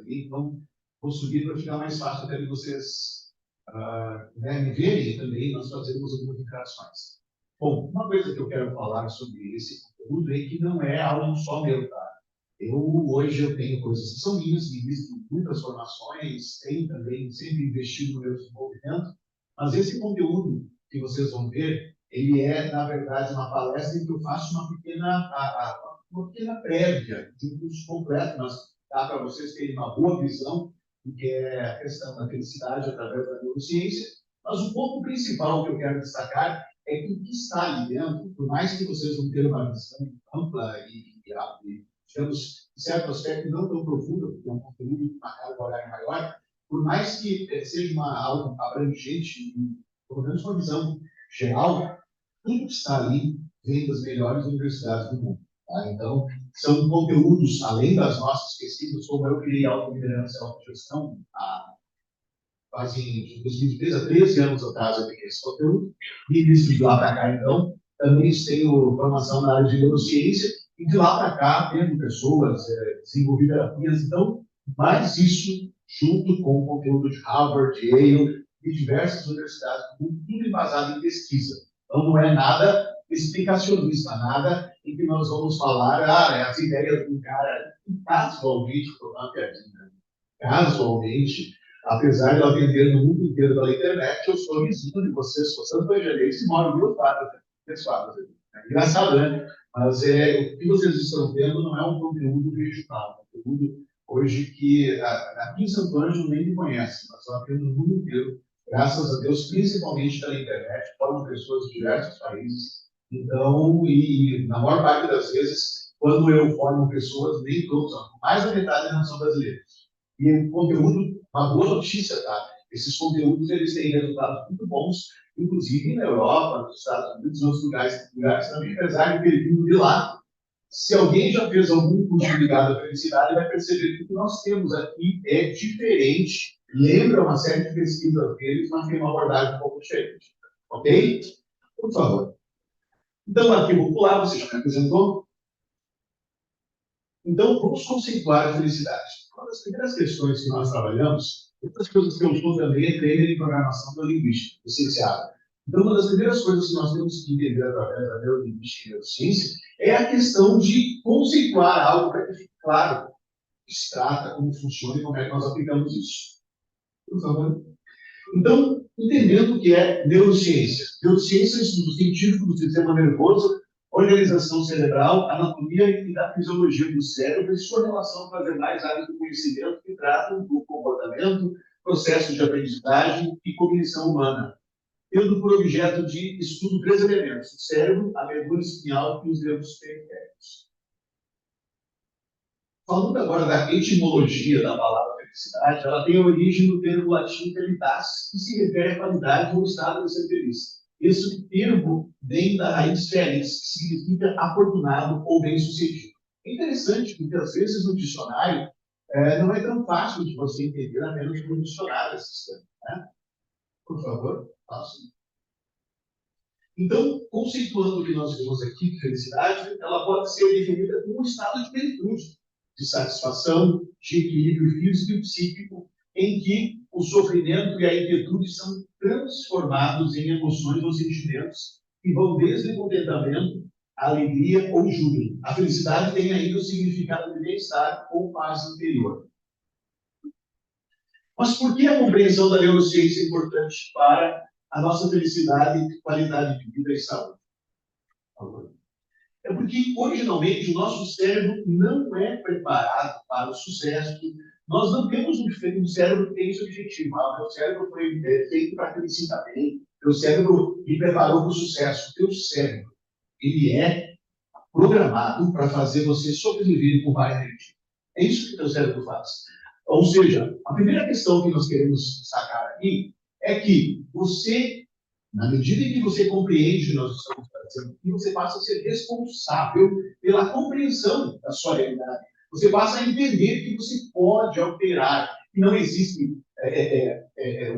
Então, vou subir para ficar mais fácil até de vocês me verem, e também nós fazemos algumas interações. Bom, uma coisa que eu quero falar sobre esse conteúdo é que não é algo só meu, tá? Hoje eu tenho coisas que são minhas, me visto muitas formações, tenho também sempre investido no meu desenvolvimento, mas esse conteúdo que vocês vão ver, ele é, na verdade, uma palestra em que eu faço uma pequena prévia de um curso completo, mas dá para vocês terem uma boa visão do que é a questão da felicidade através da neurociência. Mas o ponto principal que eu quero destacar é que o que está ali dentro, por mais que vocês vão ter uma visão ampla e digamos, em certo aspecto não tão profundo, porque é um conteúdo de uma carga horária maior, por mais que seja algo abrangente, pelo menos uma visão geral, tudo que está ali vem das melhores universidades do mundo. Tá? Então, são conteúdos, além das nossas pesquisas, como eu criei autoliderança e autogestão, quase em 2013, há 13 anos atrás eu peguei esse conteúdo, e de lá para cá, então, também tenho formação na área de neurociência, e de lá para cá, tendo pessoas, desenvolvi terapias, então, mais isso junto com o conteúdo de Harvard, Yale e diversas universidades do mundo, tudo embasado em pesquisa. Então, não é nada explicacionista, nada em que nós vamos falar, as ideias de um cara, casualmente, casualmente, apesar de eu atender no mundo inteiro pela internet, eu sou vizinho de vocês, sou Santo Evangelista e moro em duas quadras. É engraçado, né? Mas o que vocês estão vendo não é um conteúdo regional, é um conteúdo hoje que aqui em Santo Ângelo nem me conhece, mas eu atendo no mundo inteiro, graças a Deus, principalmente pela internet, formam pessoas de diversos países. Então, e na maior parte das vezes, quando eu formo pessoas, nem todos, mais da metade não são brasileiros. E o conteúdo, uma boa notícia, tá? Esses conteúdos, eles têm resultados muito bons, inclusive na Europa, nos Estados Unidos, em outros lugares também, apesar de ter vindo de lá. Se alguém já fez algum curso ligado à felicidade, vai perceber que o que nós temos aqui é diferente, lembra uma série de pesquisas deles, mas tem uma abordagem um pouco diferente. Ok? Por favor. Então, aqui vou pular, você já me apresentou? Então, vamos conceituar a felicidade. Uma das primeiras questões que nós trabalhamos, outras coisas que eu sou também é trainer em programação da linguística, licenciado. Então, uma das primeiras coisas que nós temos que entender através da neurolinguística e neurociência é a questão de conceituar algo para que fique claro o que se trata, como funciona e como é que nós aplicamos isso. Por favor. Então, entendendo o que é neurociência. Neurociência é o estudo científico do sistema nervoso, organização cerebral, anatomia e da fisiologia do cérebro e sua relação com as demais áreas do conhecimento que tratam do comportamento, processo de aprendizagem e cognição humana, tendo por objeto de estudo três elementos: o cérebro, a medula espinhal e os nervos periféricos. Falando agora da etimologia da palavra felicidade, ela tem origem no termo latim felitas, que se refere à qualidade ou estado de ser feliz. Esse termo vem da raiz felix, que significa afortunado ou bem-sucedido. É interessante, porque às vezes no dicionário não é tão fácil de você entender apenas no dicionário esse termo. Né? Por favor, faça. Então, conceituando o que nós vimos aqui de felicidade, ela pode ser definida como um estado de plenitude, de satisfação, de equilíbrio físico e psíquico, em que o sofrimento e a inquietude são transformados em emoções ou sentimentos que vão desde o contentamento, a alegria ou júbilo. A felicidade tem ainda o significado de bem-estar ou paz interior. Mas por que a compreensão da neurociência é importante para a nossa felicidade, qualidade de vida e saúde? É porque, originalmente, o nosso cérebro não é preparado para o sucesso. Nós não temos um cérebro que tem esse objetivo. O meu cérebro foi feito para que ele sinta bem. O meu cérebro me preparou para o sucesso. O teu cérebro, ele é programado para fazer você sobreviver com mais energia. É isso que o teu cérebro faz. Ou seja, a primeira questão que nós queremos destacar aqui é que você, na medida em que você compreende o que nós estamos fazendo, você passa a ser responsável pela compreensão da sua realidade. Você passa a entender que você pode alterar, que não existe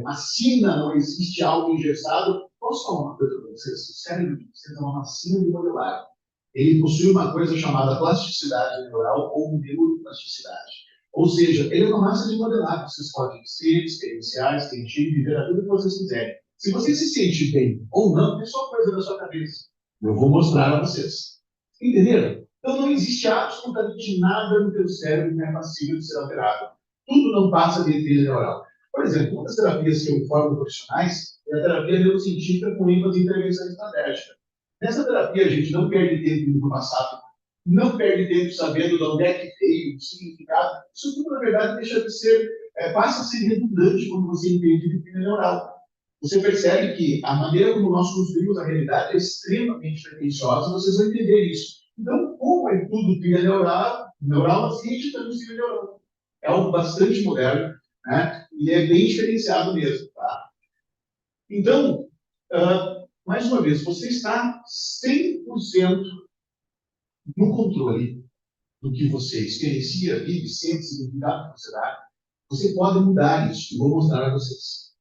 uma sina, não existe algo engessado. Posso falar uma coisa para vocês? O cérebro de vocês é uma sina de modelagem. ele possui uma coisa chamada plasticidade neural ou neuroplasticidade. Ou seja, ele é uma massa de modelar. Vocês podem ser, experienciar, sentir, viver a vida que vocês quiserem. Se você se sente bem ou não, é só coisa da sua cabeça. Eu vou mostrar a vocês. Entenderam? Então não existe absolutamente nada no teu cérebro que é passível de ser alterado. Tudo não passa de trilha neural. Por exemplo, uma das terapias que eu formo profissionais é a terapia neurocientífica com ênfase em intervenção estratégica. Nessa terapia, a gente não perde tempo indo para o passado, não perde tempo sabendo de onde é que veio, o significado. Isso tudo, na verdade, deixa de ser, passa a ser redundante quando você entende de trilha neural. Você percebe que a maneira como nós construímos a realidade é extremamente pretensiosa, vocês vão entender isso. Então, como é tudo trilha neural, a ciência também trilha neural. É algo bastante moderno, né? E é bem diferenciado mesmo, tá? Então, mais uma vez, você está 100% no controle do que você experiencia, vive, sente, significado que você dá. Você pode mudar isso, e vou mostrar a vocês.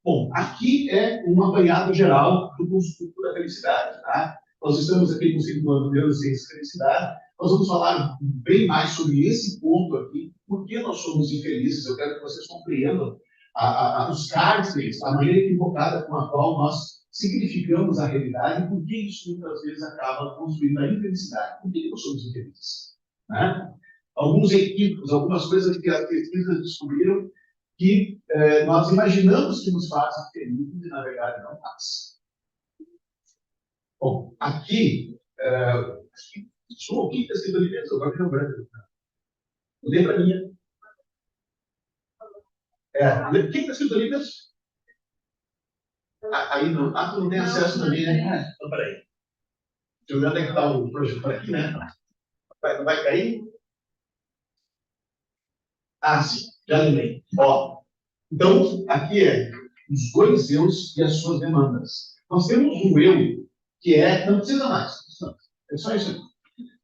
Bom, aqui é um apanhado geral do construto da felicidade, tá? Nós estamos aqui com o segundo ano de neurociência e felicidade. Nós vamos falar bem mais sobre esse ponto aqui, por que nós somos infelizes. Eu quero que vocês compreendam os cárceres, a maneira equivocada com a qual nós significamos a realidade e por que isso muitas vezes acaba construindo a infelicidade. Por que nós somos infelizes? Né? Alguns equívocos, algumas coisas que as pesquisas descobriram que nós imaginamos que nos fazem felizes e, na verdade, não faz. Bom, aqui, sou o que está escrito ali dentro, agora não branco. Lê para mim. O que está escrito ali dentro? Aí não, tu não tem acesso também, né? Então, peraí. Deixa eu ver onde é que está o projetor aqui, né? Não vai cair? Ah, sim, já lembrei. Ó, então, aqui é os dois eus e as suas demandas. Nós temos um eu, que não precisa mais, é só isso aqui.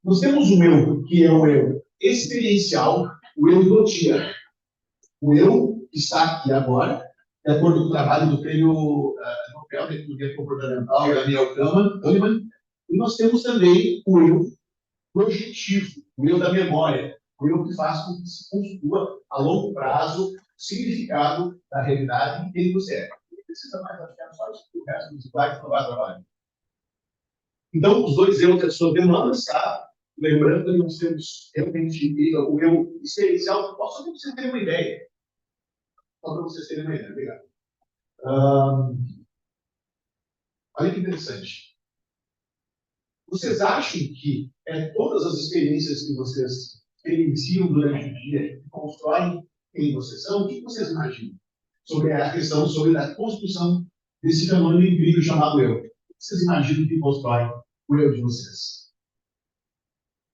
Nós temos um eu, que é o eu experiencial, o eu do dia. O eu que está aqui agora, de acordo com o trabalho do prêmio Nobel de Economia Comportamental, Daniel Kahneman, e nós temos também o eu projetivo, o eu da memória, o eu que faz com que se construa a longo prazo o significado da realidade e quem você é. Não precisa mais achar só isso, o resto dos slides não vai trabalhar. Então, os dois eu que a sua demanda, tá? Lembrando que nós temos realmente o eu experiencial, só para vocês terem uma ideia. Só para vocês terem uma ideia, obrigado. Olha que interessante. Vocês acham que todas as experiências que vocês experienciam durante o dia que constroem quem vocês são? O que vocês imaginam sobre a questão, sobre a construção desse fenômeno incrível chamado eu? O que vocês imaginam que constrói o eu de vocês?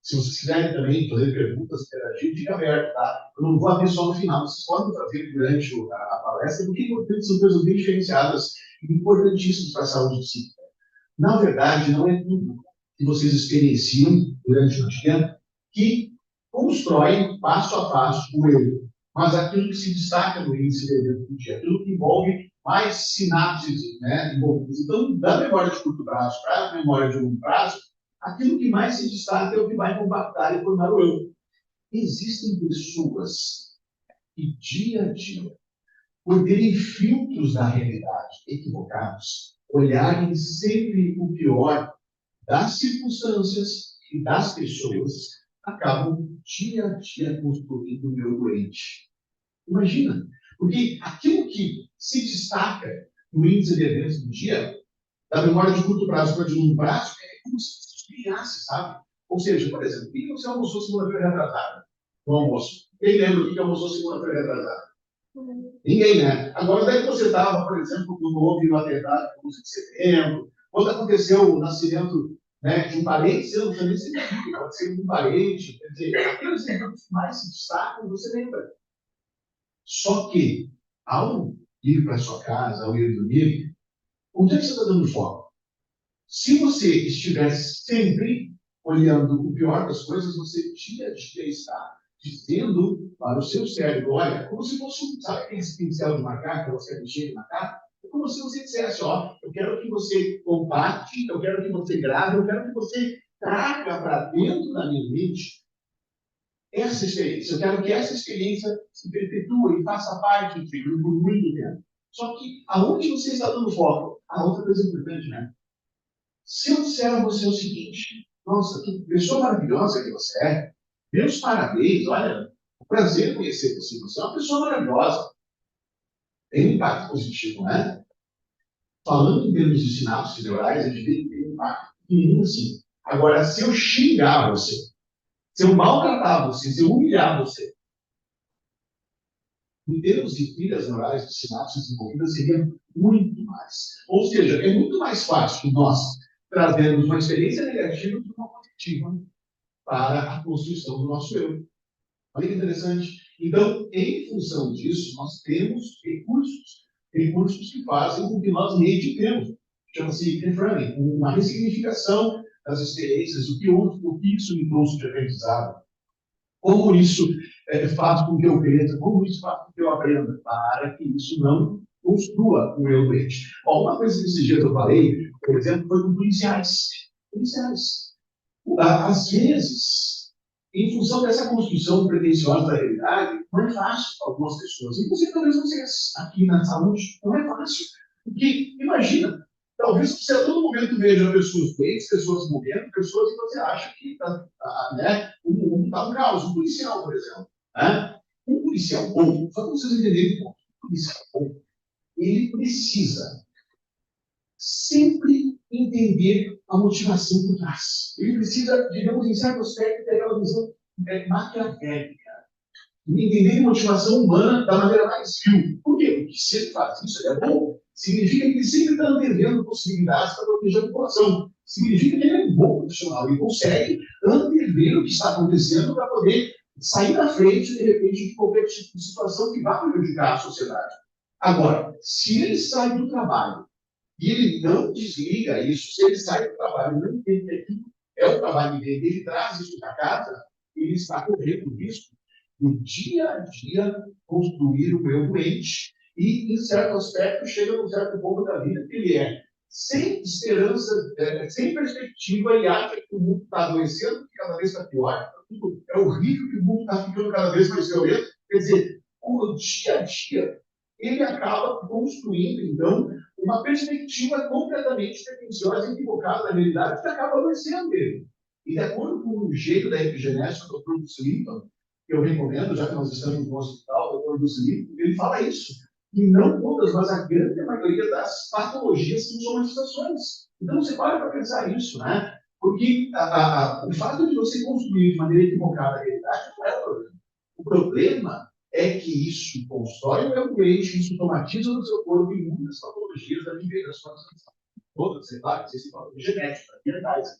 Se vocês quiserem também fazer perguntas, interagir, fica aberto, tá? Eu não vou abrir só no final, vocês podem fazer durante a palestra, porque são coisas bem diferenciadas e importantíssimas para a saúde psíquica. Na verdade, não é tudo que vocês experienciam durante o dia que constrói passo a passo o eu, mas aquilo que se destaca no índice de evento do dia, aquilo que envolve mais sinapses, né, envolvidas. Então, da memória de curto prazo para a memória de longo prazo, aquilo que mais se destaca é o que vai compactar e formar o eu. Existem pessoas que, dia a dia, por terem filtros da realidade equivocados, olharem sempre o pior das circunstâncias e das pessoas, acabam dia a dia construindo o meu doente. Imagina, porque aquilo que se destaca no índice de eventos do dia, da memória de curto prazo para de longo prazo, é como se criasse, sabe? Ou seja, por exemplo, quem você almoçou segunda-feira retrasada? No almoço. Quem lembra o que almoçou segunda-feira retrasada? Ninguém, né? Agora, daí que você estava, por exemplo, quando houve o atentado de 11 de setembro, quando aconteceu o nascimento, né, de um parente, você não também se lembra, pode ser um parente, quer dizer, aqueles eventos que mais se destacam, você lembra. Só que, ao ir para sua casa, ao ir dormir, onde é que você está dando foco? Se você estiver sempre olhando o pior das coisas, você dia a dia está dizendo para o seu cérebro, olha, como se fosse, sabe aquele pincel de marcar, que você mexer de marcar? É como se você dissesse, ó, eu quero que você compacte, eu quero que você grave, eu quero que você traga para dentro da minha mente essa experiência. Eu quero que essa experiência se perpetue e faça parte de mim por muito tempo. Só que aonde você está dando foco? A outra coisa importante, né? Se eu disser a você o seguinte, nossa, que pessoa maravilhosa que você é, meus parabéns, olha, o prazer em conhecer você, você é uma pessoa maravilhosa, tem um impacto positivo, né? Falando em termos de sinapses neurais, a gente vê que tem um impacto pequenininho assim. Agora, se eu xingar você, se eu maltratar você, se eu humilhar você, em termos de pilhas neurais, de sinapses desenvolvidas, seria muito mais. Ou seja, é muito mais fácil nós trazermos uma experiência negativa do que uma positiva para a construção do nosso eu. Olha que interessante. Então, em função disso, nós temos recursos que fazem com que nós reeditemos. Chama-se reframing, uma ressignificação das experiências, o que isso me trouxe de aprendizado, como isso faz com que eu cresça, como isso faz com que eu aprenda, para que isso não construa o meu doente. Bom, uma coisa que esses dias eu falei, por exemplo, foi com policiais. Policiais. Às vezes, em função dessa construção pretensiosa da realidade, não é fácil para algumas pessoas. Inclusive, talvez vocês aqui na saúde, não é fácil. Porque, imagina, talvez você a todo momento veja pessoas doentes, pessoas morrendo, pessoas que você acha que né, o mundo está um caos. Um policial, por exemplo. Né? Um policial bom, só para vocês entenderem um ponto, um policial bom, ele precisa sempre entender a motivação por trás. Ele precisa, digamos, em certo aspecto, ter aquela visão maquiavélica. Entender a motivação humana da maneira mais vil. Por quê? Porque se ele faz isso, ele é bom. Significa que ele sempre está antevendo possibilidades para proteger a população. Significa que ele é um bom profissional. Ele consegue antever o que está acontecendo para poder sair na frente, de repente, de qualquer tipo de situação que vá prejudicar a sociedade. Agora, se ele sai do trabalho e ele não desliga isso, se ele sai do trabalho e não entende que aquilo é o trabalho dele, ele traz isso para casa, ele está correndo risco no dia a dia construir o meu doente e, em certo aspecto, chega num certo ponto da vida que ele é sem esperança, sem perspectiva e acha que o mundo está adoecendo, que cada vez está pior. É horrível que o mundo está ficando cada vez mais violento. Quer dizer, o dia a dia, ele acaba construindo, então, uma perspectiva completamente pretensiosa e equivocada da realidade que acaba adoecendo ele. E, de acordo com o jeito da epigenética do Dr. Bruce Lipton, que eu recomendo, já que nós estamos no hospital, o Dr. Bruce Lipton, ele fala isso. E não todas, mas a grande maioria das patologias são somatizações. Então, você para pensar nisso, né? Porque o fato de você construir de maneira equivocada a realidade não é o problema. O problema é que isso constrói o meu doente, isso somatiza no seu corpo e muitas patologias da vida das somatização. Todas, sei lá, existem patologias genéticas, ambientais,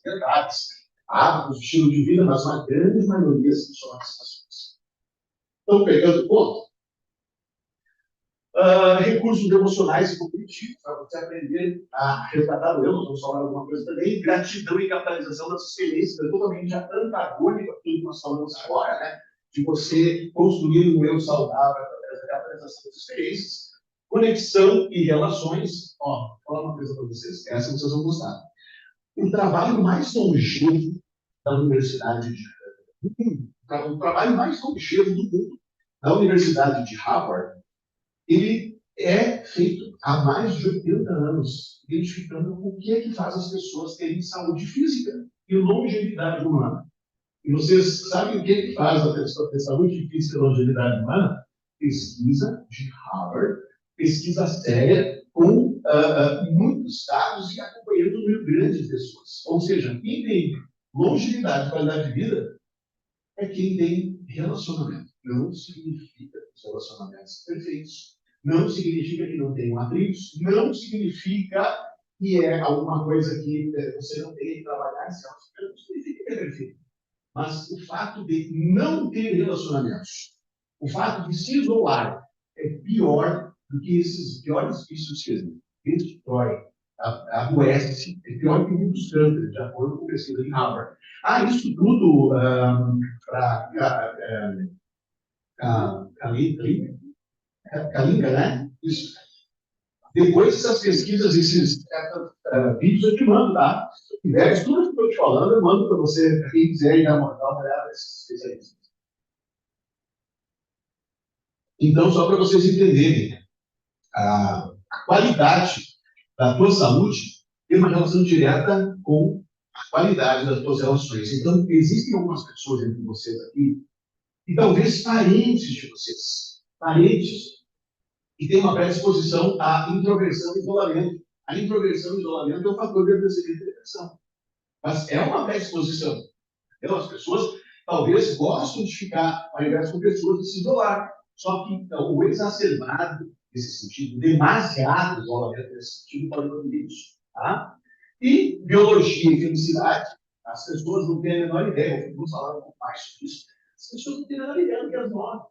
hábitos, estilo de vida, mas uma grande maioria são somatizações. Então, pegando o ponto, recursos emocionais e cognitivos, para você aprender a resgatar o eu, nós vamos falar alguma coisa também, gratidão e capitalização das experiências, é totalmente antagônica a tudo que nós falamos agora, né? De você construir um eu saudável através da capitalização das experiências, conexão e relações. Ó, vou falar uma coisa para vocês, essa vocês vão gostar. O trabalho mais longevo da Universidade de o trabalho mais longevo do mundo da Universidade de Harvard, ele é feito há mais de 80 anos, identificando o que é que faz as pessoas terem saúde física e longevidade humana. E vocês sabem o que é que faz a pessoa ter saúde física e longevidade humana? Pesquisa de Harvard, pesquisa séria, com muitos dados e acompanhando um número grande de pessoas. Ou seja, quem tem longevidade e qualidade de vida é quem tem relacionamento. Não significa que os relacionamentos são perfeitos. Não significa que não tem atritos. Não significa que é alguma coisa que você não tem que trabalhar em cima. Não significa que é perfeito. Mas o fato de não ter relacionamentos, o fato de se isolar, é pior do que esses piores vícios que ele destrói, adoece, é pior que muitos cânceres, de acordo com pesquisa de Harvard. Isso tudo para Kalinga, né? Isso. Depois dessas pesquisas, esses vídeos eu te mando, tá? Se tiver tudo que eu estou te falando, eu mando para você, para quem quiser ir dar uma olhada nesses especialistas. Então, só para vocês entenderem, a qualidade da tua saúde tem uma relação direta com a qualidade das tuas relações. Então, existem algumas pessoas entre vocês aqui, e talvez parentes de vocês, parentes, e tem uma predisposição à introversão e isolamento. A introversão e isolamento é um fator de antecedente de depressão. Mas é uma predisposição. Então, as pessoas talvez gostam de ficar ao invés com pessoas de se isolar. Só que então, o exacerbado nesse sentido, demasiado isolamento nesse sentido, pode produzir isso. Tá? E biologia e felicidade, as pessoas não têm a menor ideia, vamos falar um pouco mais sobre isso, as pessoas não têm a menor ideia do que elas morrem.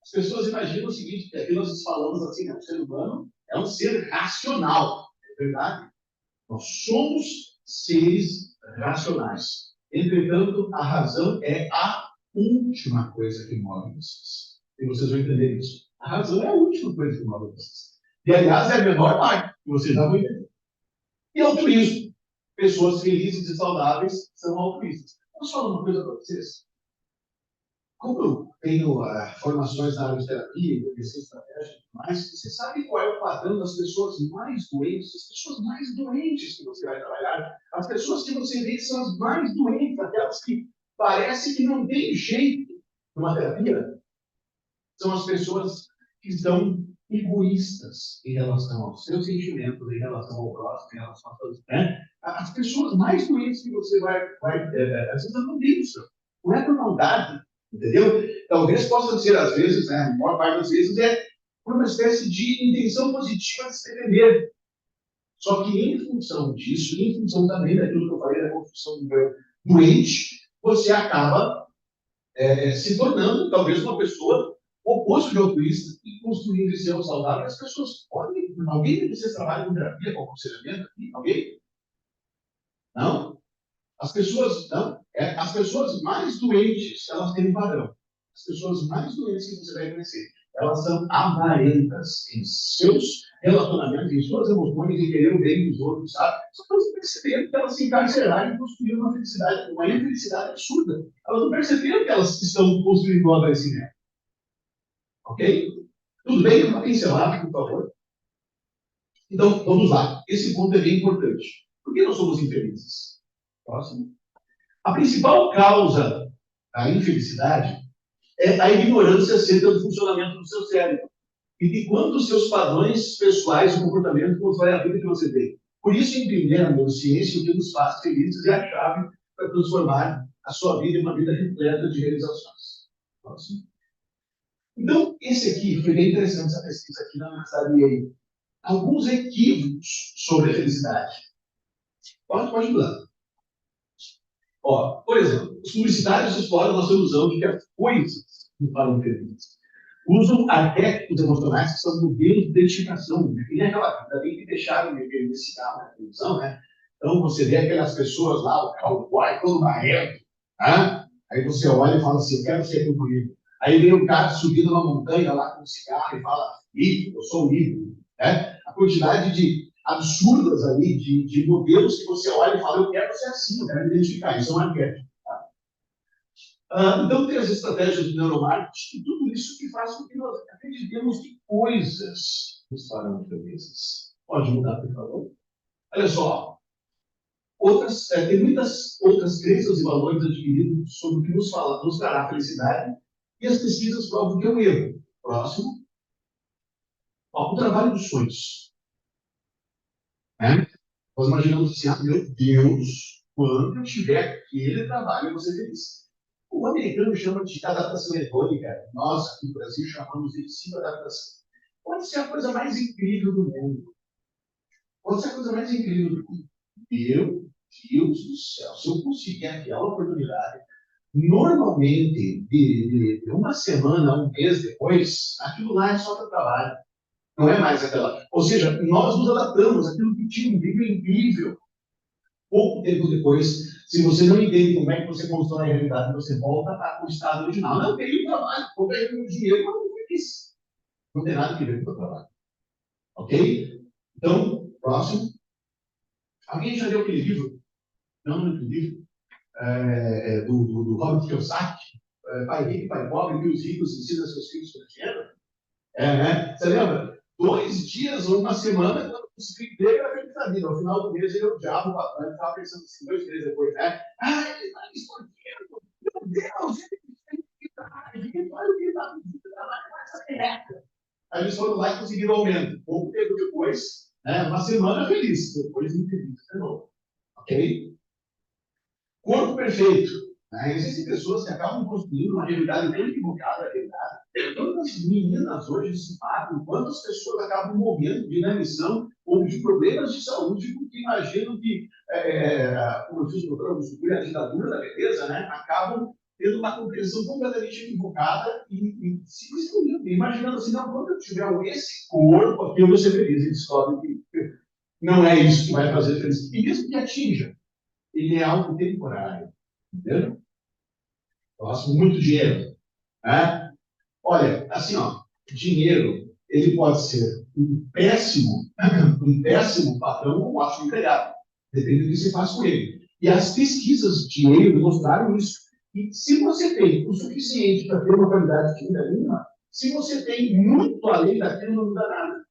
As pessoas imaginam o seguinte, que aqui nós falamos assim, o ser humano é um ser racional, é verdade? Nós somos seres racionais. Entretanto, a razão é a última coisa que move vocês. E vocês vão entender isso. A razão é a última coisa que move vocês. E, aliás, é a menor parte, que vocês já vão entender. E altruísmo. Pessoas felizes e saudáveis são altruístas. Posso falar uma coisa para vocês? Como eu tenho formações na área de terapia, de pesquisa estratégica e tudo mais, você sabe qual é o padrão das pessoas mais doentes? As pessoas mais doentes que você vai trabalhar, as pessoas que você vê que são as mais doentes, aquelas que parece que não tem jeito numa terapia, são as pessoas que são egoístas em relação aos seus sentimentos, em relação ao próximo, em relação a todos. Né? As pessoas mais doentes que você vai às vezes não tem isso. Não é por maldade, entendeu? Talvez possa ser, às vezes, né, a maior parte das vezes, é por uma espécie de intenção positiva de se defender. Só que, em função disso, em função também daquilo que eu falei, da construção do doente, você acaba se tornando, talvez, uma pessoa oposto de altruísta e construindo esse eu saudável. As pessoas podem. Alguém de vocês trabalha com terapia, com aconselhamento aqui? Alguém? Não? As pessoas, não? As pessoas mais doentes, elas têm um padrão. As pessoas mais doentes que você vai conhecer, elas são avarentas em seus relacionamentos, em suas emoções, em querer o bem dos outros, sabe? Só que elas não perceberam que elas se encarceraram e construíram uma felicidade, uma infelicidade absurda. Elas não perceberam que elas estão construindo um adoecimento. Ok? Tudo bem? Uma pincelada, por favor. Então, vamos lá. Esse ponto é bem importante. Por que nós somos infelizes? Próximo. A principal causa da infelicidade é a ignorância acerca do funcionamento do seu cérebro e de quanto os seus padrões pessoais de comportamento constroem a vida que você tem. Por isso, entender a neurociência, o que nos faz felizes é a chave para transformar a sua vida em uma vida repleta de realizações. Próximo. Então, esse aqui foi bem interessante, essa pesquisa aqui na Universidade de Yale. Alguns equívocos sobre a felicidade. Pode ajudar. Ó, por exemplo, os publicitários exploram nossa ilusão de que as coisas nos falam felizes. Usam arquétipos emocionais que são modelos de identificação. Né? Que nem aquela vida que deixaram de ver esse carro na televisão, né? Então você vê aquelas pessoas lá, o cowboy todo marrento, né? Aí você olha e fala assim, eu quero ser como ele. Aí vem um cara subindo uma montanha lá com um cigarro e fala, ídolo, eu sou um ídolo. Né? A quantidade de absurdas ali, de modelos que você olha e fala, eu quero ser assim, eu quero me identificar. Isso é um arquétipo. Então, tem as estratégias de neuromarketing e tudo isso que faz com que nós acreditemos que coisas nos farão felizes. Pode mudar, por favor? Olha só. Tem muitas outras crenças e valores adquiridos sobre o que nos dará felicidade e as pesquisas provam que é um erro. Próximo. Ó, o trabalho dos sonhos. Né? Nós imaginamos assim, meu Deus, quando eu tiver aquele trabalho, eu vou ser feliz. O americano chama de adaptação hedônica. Nós, aqui no Brasil, chamamos de psicoadaptação. Pode ser a coisa mais incrível do mundo. Pode ser a coisa mais incrível do mundo. Meu Deus do céu, se eu conseguir aquela oportunidade, normalmente, de uma semana, um mês depois, aquilo lá é só para trabalho. Não é mais aquela. Ou seja, nós nos adaptamos àquilo que tinha um nível incrível. Pouco tempo depois, se você não entende como é que você constrói a realidade, você volta ao estado original. Não tem o trabalho, vou ganhar o dinheiro, mas não feliz. Não tem nada a ver com o trabalho. Ok? Então, próximo. Alguém já leu aquele livro? Não, aquele livro do Robert Kiyosaki, Pai Rico, Pai Pobre, que os ricos ensinam seus filhos com dinheiro? Né? Você lembra? 2 dias ou uma semana, quando conseguiu emprego, era feliz da vida. Ao final do mês, ele odiava o patrão. Ele estava pensando assim, 2 meses depois, né? Ah, ele está me escondido. Meu Deus, ele olha o que ele está pedindo, trabalha com essa merda. Aí eles foram lá e conseguiram aumento. Pouco tempo depois, né? Uma semana feliz, depois infeliz de novo. Ok? Corpo perfeito. Né? Existem pessoas que acabam construindo uma realidade tão equivocada da realidade. Quantas meninas hoje se matam, quantas pessoas acabam morrendo de inanição ou de problemas de saúde, porque imaginam que, como eu fiz no programa sobre a ditadura da beleza, né? Acabam tendo uma compreensão completamente equivocada e se destruindo, imaginando assim, não, quando eu tiver esse corpo aqui, eu vou ser feliz. E descobre que não é isso que vai fazer feliz. E mesmo que atinja, ele é algo temporário. Entendeu? Gosto muito de dinheiro. Né? Olha, assim, ó, dinheiro, ele pode ser um péssimo patrão ou um ótimo empregado. Depende do que se faz com ele. E as pesquisas de dinheiro mostraram isso. E se você tem o suficiente para ter uma qualidade de vida mínima, se você tem muito além daquilo, não muda nada.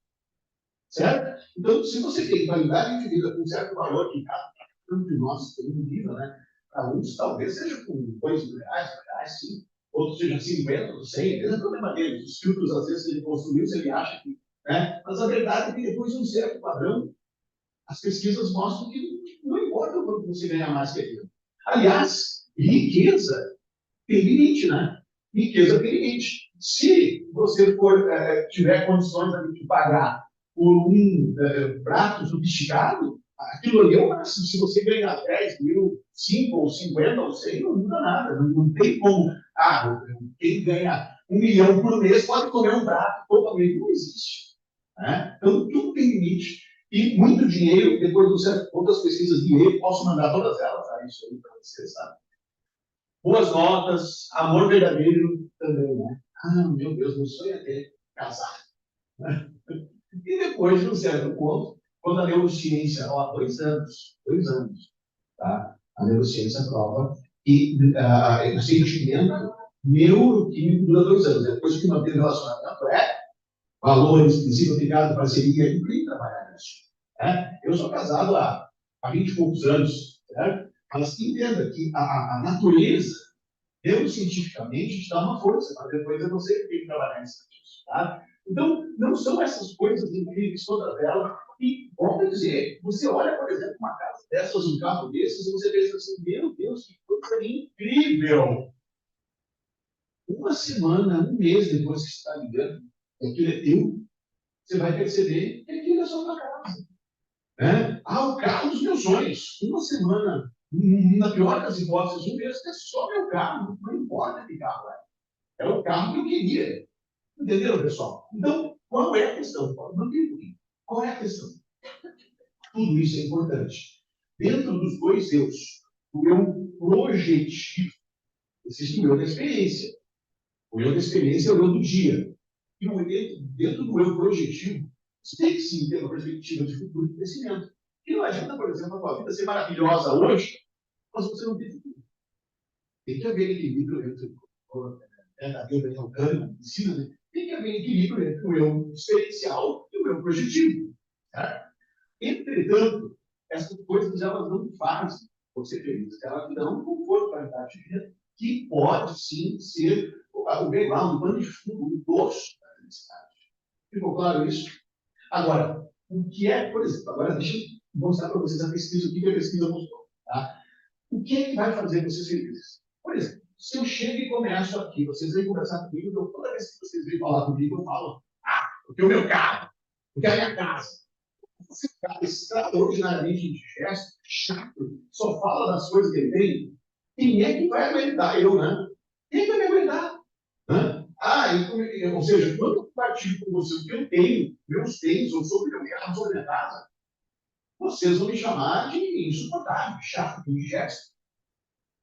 Certo? Então, se você tem qualidade de vida com certo valor que cada um de nós tem um nível, né? Para uns, talvez seja com R$ 2.000, sim. Outros seja 50, 100, esse é o problema dele. Os filtros, às vezes, que ele construiu, se ele acha que. Né? Mas a verdade é que depois de um certo padrão, as pesquisas mostram que não importa o quanto você ganhar mais que aquilo. Aliás, riqueza tem limite, né? Riqueza tem limite. Se você tiver condições de pagar por um prato sofisticado, aquilo ali é o máximo. Se você ganhar 10 mil, 5 ou 50 ou 100, não muda nada. Não tem como. Quem ganha 1 milhão por mês pode comer um prato totalmente. Não existe. Né? Então, tudo tem limite. E muito dinheiro, depois de outras pesquisas de dinheiro, posso mandar todas elas, isso aí para vocês, sabe? Boas notas, amor verdadeiro também, né? Meu Deus, meu sonho é ter casar. Né? E depois, de um certo ponto, quando a neurociência, há 2 anos, tá? A neurociência prova que o sentimento neuroquímico dura 2 anos. Depois que mantém o relacionamento valores, princípio aplicado, parceria, incluir trabalhar nisso. Né? Eu sou casado há 20 e poucos anos, certo? Mas entenda que a natureza neurocientificamente te dá uma força, mas depois é você que tem que trabalhar em cima disso. Tá? Então, não são essas coisas incríveis, todas elas. E, volto a dizer, você olha, por exemplo, uma casa dessas, um carro desses, e você pensa assim, meu Deus, que coisa incrível! Uma semana, um mês depois que você está ligando, que aquilo é teu, você vai perceber que aquilo é só tua casa. Né? O carro dos meus sonhos. Uma semana, na pior das hipóteses, um mês, é só meu carro. Não importa que carro é. É o carro que eu queria. Entenderam, pessoal? Então, qual é a questão? Não tem. Qual é a questão? Tudo isso é importante. Dentro dos 2 eus, o eu projetivo, existe o eu da experiência. O eu da experiência é o eu do dia. E dentro do eu projetivo, você tem que sim ter uma perspectiva de futuro e crescimento. E não adianta, por exemplo, a tua vida ser maravilhosa hoje, mas você não tem futuro. Tem que haver equilíbrio entre a vida orgânica, ensina, né? Tem que haver equilíbrio entre o eu experiencial e o eu projetivo. Certo? Entretanto, essas coisas elas não fazem você feliz, elas te dão um conforto para a vida que pode sim ser o background, o pano de fundo, o dorso da felicidade. Ficou claro isso? Agora, o que é, por exemplo, agora deixa eu mostrar para vocês a pesquisa, o que a pesquisa mostrou. Tá? O que é que vai fazer vocês felizes? Por exemplo, se eu chego e começo aqui, vocês vêm conversar comigo, então toda vez que vocês vêm falar comigo, eu falo, porque o meu carro, porque a minha casa. Esse cara extraordinariamente indigesto, chato, só fala das coisas que ele tem. Quem é que vai aguentar eu, né? Quem vai me aguentar? Né? Ou seja, quando eu compartilho com vocês o que eu tenho, meus tênis, ou sobre meu carro, sobre minha casa, vocês vão me chamar de insuportável, chato, indigesto.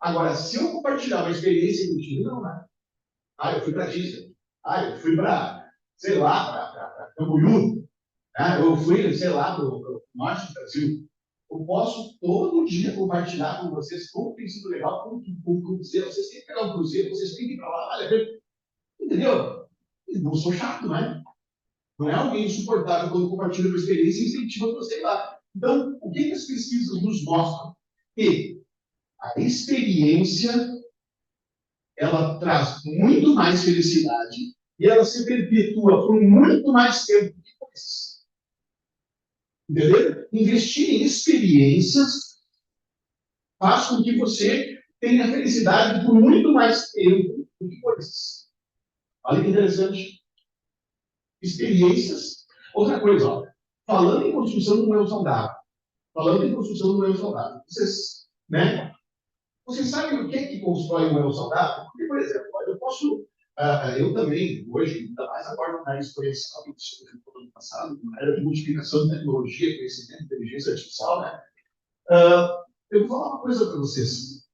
Agora, se eu compartilhar uma experiência contigo, não, né? Eu fui para Disney. Eu fui para, sei lá, para Camboriú. Eu fui, sei lá, no norte do Brasil. Eu posso todo dia compartilhar com vocês como tem sido legal com o cruzeiro. Vocês têm que pegar um cruzeiro, vocês têm que ir para lá, vale a pena. Entendeu? Eu não sou chato, não é? Não é alguém insuportável quando compartilha uma experiência e incentiva você a ir lá. Então, o que as pesquisas nos mostram? Que a experiência ela traz muito mais felicidade e ela se perpetua por muito mais tempo que coisas. Entendeu? Investir em experiências faz com que você tenha felicidade por muito mais tempo do que coisas. Olha que interessante. Experiências. Outra coisa, ó, falando em construção de um eu saudável. Falando em construção de um eu saudável. Vocês sabem o que é que constrói um eu saudável? Porque, por exemplo, eu posso. Eu também, hoje, ainda mais agora na exponencial que eu no ano passado, na era de multiplicação de tecnologia, conhecimento, inteligência artificial, né? Eu vou falar uma coisa para vocês.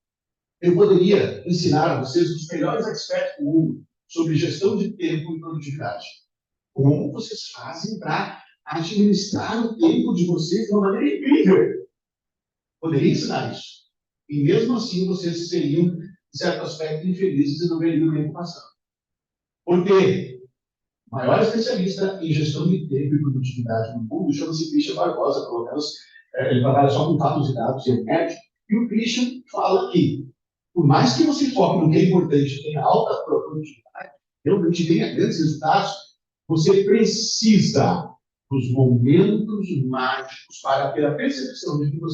Eu poderia ensinar a vocês os melhores experts do mundo sobre gestão de tempo e produtividade. Como vocês fazem para administrar o tempo de vocês de uma maneira incrível. Poderia ensinar isso. E mesmo assim, vocês seriam, em certo aspecto, infelizes e não veriam o tempo passando. Porque o maior especialista em gestão de tempo e produtividade no mundo chama-se Christian Barbosa, pelo menos ele trabalha só com fatos e dados, ele é médico. E o Christian fala que, por mais que você foque no que é importante, tenha alta produtividade, realmente tenha grandes resultados, você precisa dos momentos mágicos para ter a percepção de que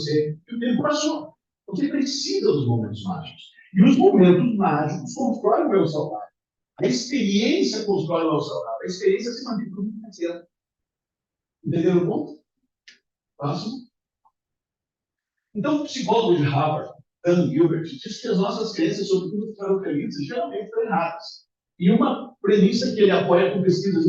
o tempo passou. Você precisa dos momentos mágicos. E os momentos mágicos constroem o meu saudável. A experiência constrói o meu saudável. A experiência se mantém por muito mais tempo. Entenderam o ponto? Próximo. Então, o psicólogo de Harvard, Dan Gilbert, diz que as nossas crenças sobre tudo que ficaram felizes geralmente estão erradas. E uma premissa que ele apoia com pesquisas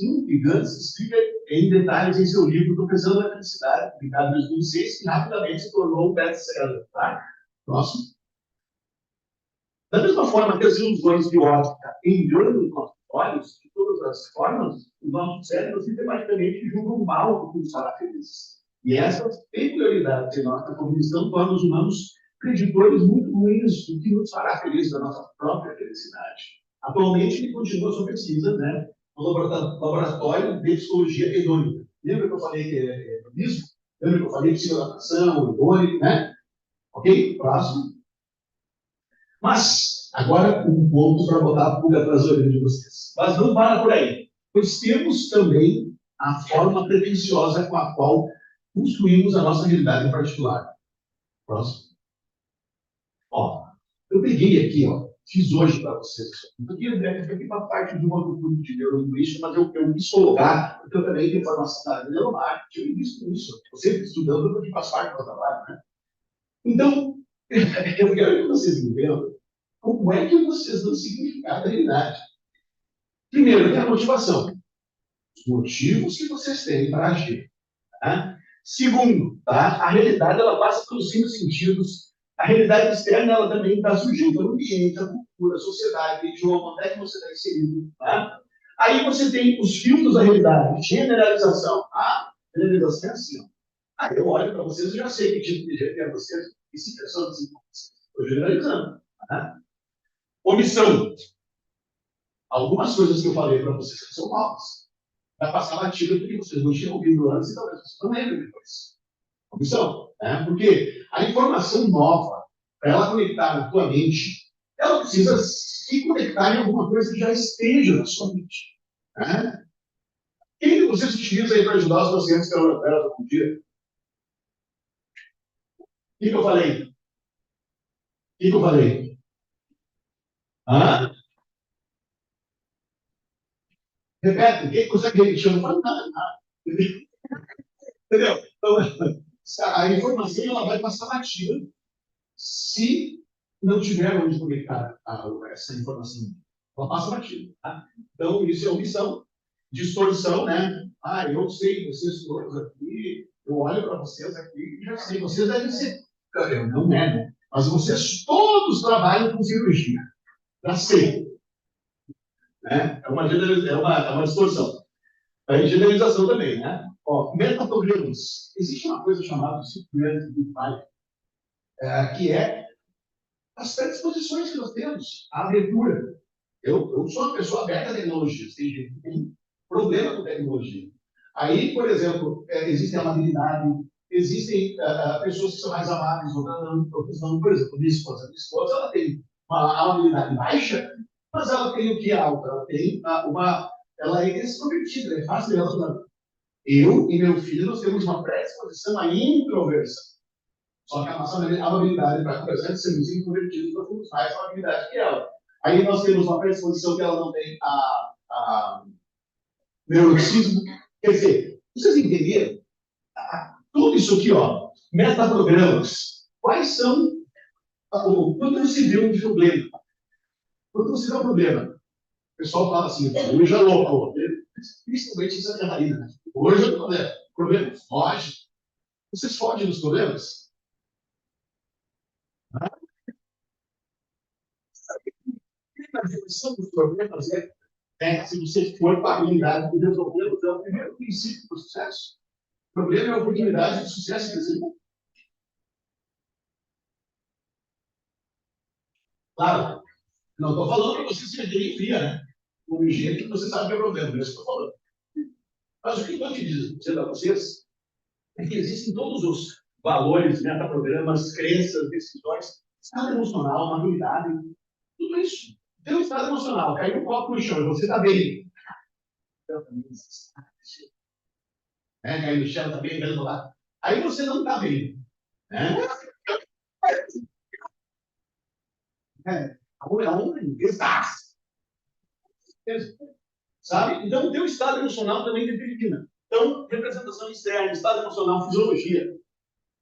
intrigantes explica em detalhes em seu livro Tropeçando na Felicidade, publicado em 2006, que rapidamente se tornou um best-seller. Tá? Próximo. Da mesma forma que as ilusões de ótica enganam os nossos olhos, de todas as formas, os nossos cérebros sistematicamente julgam mal o que nos fará felizes. E essas peculiaridades em nossa cognição tornam os humanos preditores muito ruins do que nos fará felizes da nossa própria felicidade. Atualmente, ele continua a sua pesquisa, né, no laboratório de psicologia hedônica. Lembra que eu falei que é hedonismo? Lembra que eu falei de psicoadaptação, hedônico, né? Ok? Próximo. Mas, agora, um ponto para botar a pulga atrás da orelha de vocês. Mas não para por aí, pois temos também a forma pretensiosa com a qual construímos a nossa realidade em particular. Próximo. Ó, eu peguei aqui, ó, fiz hoje para vocês. Isso aqui faz parte de um outro grupo de neurolinguística, mas eu quis colocar, porque eu também tenho formação na área de neuromarketing, eu invisto nisso. Eu sempre estudando, porque faz parte do meu trabalho, né? Então, eu quero que vocês entendam como é que vocês dão significado à realidade. Primeiro, tem a motivação. Os motivos que vocês têm para agir. Tá? Segundo, tá? A realidade ela passa pelos 5 sentidos. A realidade externa ela também está sujeita ao ambiente, à cultura, à sociedade, ao idioma, onde é que você está inserido. Tá? Aí você tem os filtros da realidade, generalização. Generalização é assim. Ó. Aí eu olho para vocês e já sei que tipo de gente é vocês. E se pessoas assim, estou generalizando. Tá? Omissão. Algumas coisas que eu falei para vocês que são novas. Vai passar batida porque vocês não tinham ouvido antes e talvez vocês não lembrem depois. Omissão. Né? Porque a informação nova, para ela conectar na tua mente, ela precisa se conectar em alguma coisa que já esteja na sua mente. Né? Quem que vocês utilizam aí para ajudar os pacientes que estão na todo dia? O que eu falei? O que eu falei? Hã? Repete, quem consegue repetir? Eu não falo nada. Entendeu? Então, a informação ela vai passar batida se não tiver onde conectar essa informação. Ela passa batida. Tá? Então, isso é omissão, distorção, né? Eu sei, vocês todos aqui, eu olho para vocês aqui e já sei, vocês devem ser. Não é, né? Mas vocês todos trabalham com cirurgia. Já sei. Né? É uma distorção. É generalização também, né? Ó, metaprogramas. Existe uma coisa chamada Circular Design, que é as predisposições que nós temos, a abertura. Eu sou uma pessoa aberta a tecnologias, tem gente que tem problema com tecnologia. Aí, por exemplo, existe amabilidade, existem pessoas que são mais amáveis, outras não. Por exemplo, minha esposa. Minha esposa ela tem uma amabilidade baixa, mas ela tem o que é alto? Ela tem ela é extrovertida, é fácil de relacionar. Eu e meu filho, nós temos uma predisposição à introversão. Só que a nossa amabilidade para conversar de sermos introvertidos, nós temos mais amabilidade que ela. Aí nós temos uma predisposição que ela não tem a neuroticismo. Quer dizer, vocês entenderam? Tudo isso aqui, ó, metaprogramas. Quais são. Quando você vê um problema, quando você vê um problema, o pessoal fala assim, hoje é louco, principalmente em Santa Catarina, né? Hoje é problema. Problema, foge. Vocês fogem dos problemas? A resolução dos problemas se você for para a habilidade de resolvê-los, é o primeiro princípio do sucesso. O problema é a oportunidade de sucesso e desenvolvimento. Claro, não estou falando para você se meter em fria, né? Com jeito que você sabe que é problema, não é isso que eu estou falando. Mas o que eu estou te dizendo a vocês é que existem todos os valores, metaprogramas, crenças, decisões, estado emocional, maturidade, tudo isso. Tem um estado emocional, caiu um copo no chão e você está bem. Caiu no chão, está bem, vendo lá. Aí você não está bem. Né? É um desastre. Sabe? Então, o teu estado emocional também determina. Então, representação externa, estado emocional, fisiologia.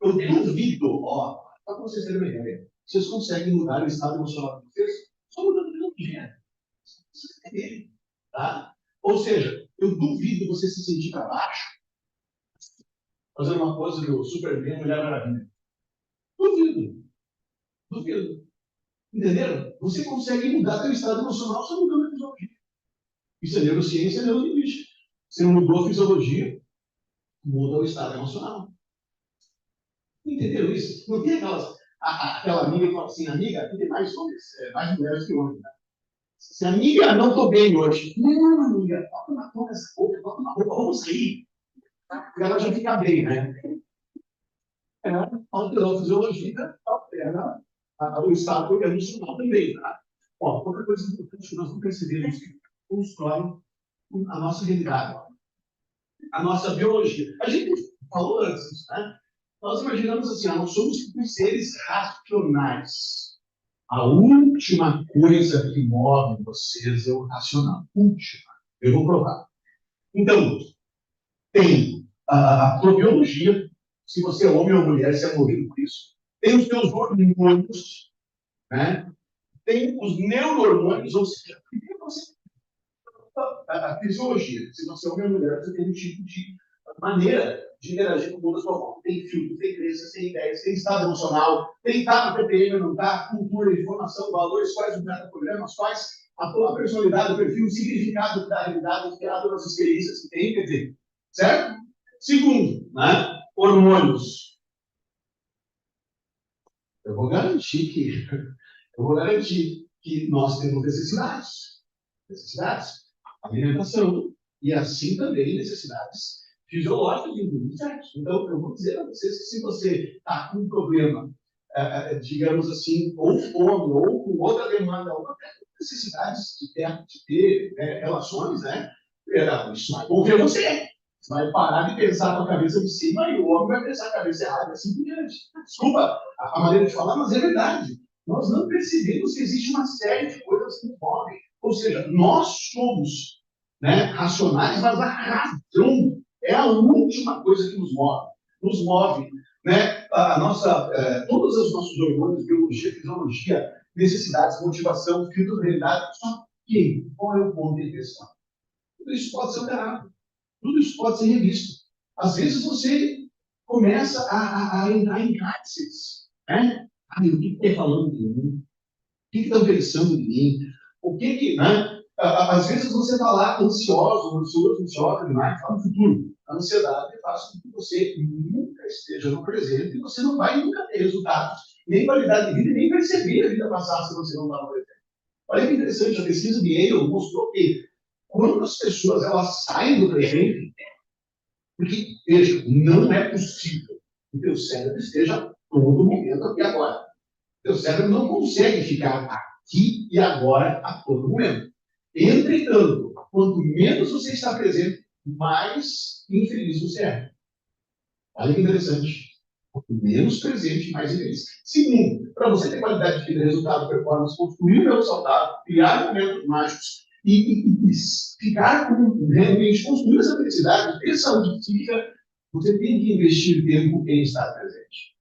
Eu duvido, ó, para vocês terem uma ideia, vocês conseguem mudar o estado emocional de vocês só mudando fisiologia. Vocês entenderem, tá? Ou seja, eu duvido você se sentir para baixo, fazendo uma coisa do Superman, Mulher Maravilha. Duvido. Duvido. Entenderam? Você consegue mudar seu estado emocional só mudando a fisiologia. Isso é neurociência, é neurolinguística. Você não mudou a fisiologia, muda o estado emocional. Entenderam isso? Não tem aquela amiga que fala assim, amiga, aqui tem mais homens, mais mulheres que homens. Né? Se amiga, não estou bem hoje. Não, amiga, toca essa roupa, toca uma roupa, vamos rir. E ela já fica bem, né? Alterou a fisiologia, altera o estado emocional também, tá? Ó, outra coisa importante que nós não percebemos que constrói a nossa realidade, a nossa biologia. A gente falou antes, né? Nós imaginamos assim, nós somos seres racionais. A última coisa que move vocês é o racional. Última. Eu vou provar. Então, tem a tua biologia, se você é homem ou mulher, você é movido por isso. Tem os teus hormônios, né? Tem os neurohormônios, ou seja, a fisiologia. Se você é homem ou mulher, você tem um tipo de maneira de interagir com o mundo à sua volta. Tem filtro, tem crenças, tem ideias, tem estado emocional, tem estar na TPM, não está, cultura, informação, valores, quais os metaprogramas, quais a personalidade, o perfil, o significado da realidade, inspirado nas experiências que tem, quer dizer, certo? Segundo, né? Hormônios. Eu vou garantir que nós temos necessidades, alimentação e assim também necessidades fisiológicas e certo. Então, eu vou dizer a vocês que se você está com um problema, digamos assim, ou fome, ou com outra demanda, ou qualquer necessidade de ter relações, né? Isso vai envolver você. Você vai parar de pensar com a cabeça de cima e o homem vai pensar com a cabeça errada, assim por diante. Desculpa a maneira de falar, mas é verdade. Nós não percebemos que existe uma série de coisas que nos movem. Ou seja, nós somos, né, racionais, mas a razão é a última coisa que nos move. Nos move, né, todos os nossos hormônios, biologia, fisiologia, necessidades, motivação, filtro de realidade. Só que, qual é o ponto de questão? Tudo isso pode ser alterado. Tudo isso pode ser revisto. Às vezes você começa a entrar em crises, né? O que está falando de mim? O que estão pensando de mim? O que né? Às vezes você está lá ansioso demais, está no futuro. A ansiedade faz com que você nunca esteja no presente e você não vai nunca ter resultados, nem qualidade de vida, nem perceber a vida passar se você não está no presente. Olha que interessante, a pesquisa de Yale mostrou que quando as pessoas elas saem do presente, porque, veja, não é possível que o teu cérebro esteja todo momento aqui agora. O teu cérebro não consegue ficar aqui e agora a todo momento. Entretanto, quanto menos você está presente, mais infeliz você é. Olha que interessante. Quanto menos presente, mais infeliz. Segundo, para você ter qualidade de vida, resultado, performance, construir um saudável, criar momentos mágicos e ficar com realmente construir essa felicidade, ter saúde psíquica, você tem que investir tempo em estar presente.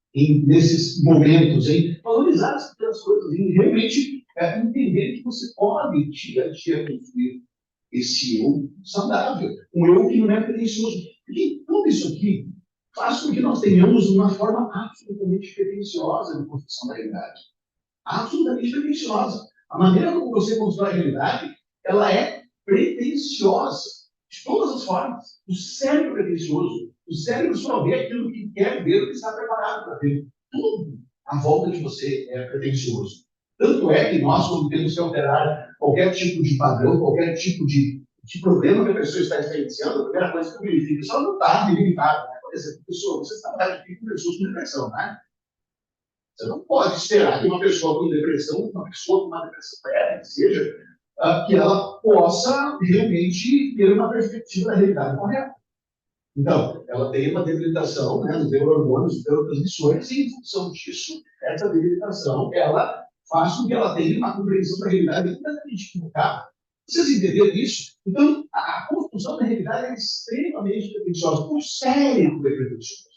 Nesses momentos, em valorizar as pequenas coisas, em realmente entender que você pode, dia a dia, construir esse eu saudável, um eu que não é pretensioso. Porque tudo isso aqui faz com que nós tenhamos uma forma absolutamente pretensiosa de construção da realidade. Absolutamente pretensiosa. A maneira como você constrói a realidade, ela é pretensiosa. De todas as formas. O cérebro é pretensioso. O cérebro só vê aquilo que quer ver, o que está preparado para ver. Tudo à volta de você é pretensioso. Tanto é que nós, quando temos que alterar qualquer tipo de padrão, qualquer tipo de problema que a pessoa está experienciando, a primeira coisa que eu verifico, se ela não está debilitada, né? Por exemplo, pessoa, você está trabalhando com pessoas com depressão, né? Você não pode esperar que uma pessoa com uma depressão leve, seja, que ela possa realmente ter uma perspectiva da realidade correta. Então, ela tem uma debilitação, né, nos neurohormônios, nos neurotransmissores, e em função disso, essa debilitação, ela faz com que ela tenha uma compreensão da realidade completamente equivocada. Vocês entenderam isso? Então, a construção da realidade é extremamente pretensiosa. O cérebro é pretensioso.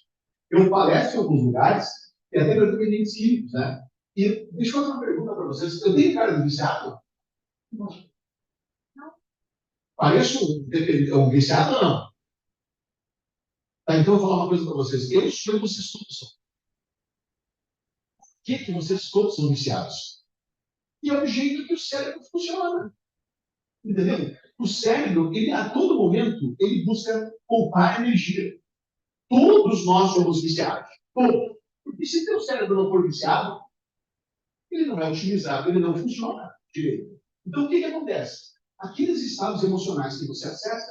Eu palestro em alguns lugares, e até para dependentes químicos, né? E deixa eu fazer uma pergunta para vocês. Eu tenho cara de viciado? Não. Pareço um viciado ou não? Tá, então eu vou falar uma coisa para vocês. Eu sou e vocês todos são. Por que vocês todos são viciados? E é o jeito que o cérebro funciona. Entendeu? O cérebro, ele, a todo momento, ele busca poupar energia. Todos nós somos viciados. Todos. Porque se teu cérebro não for viciado, ele não é utilizado, ele não funciona direito. Então, o que acontece? Aqueles estados emocionais que você acessa,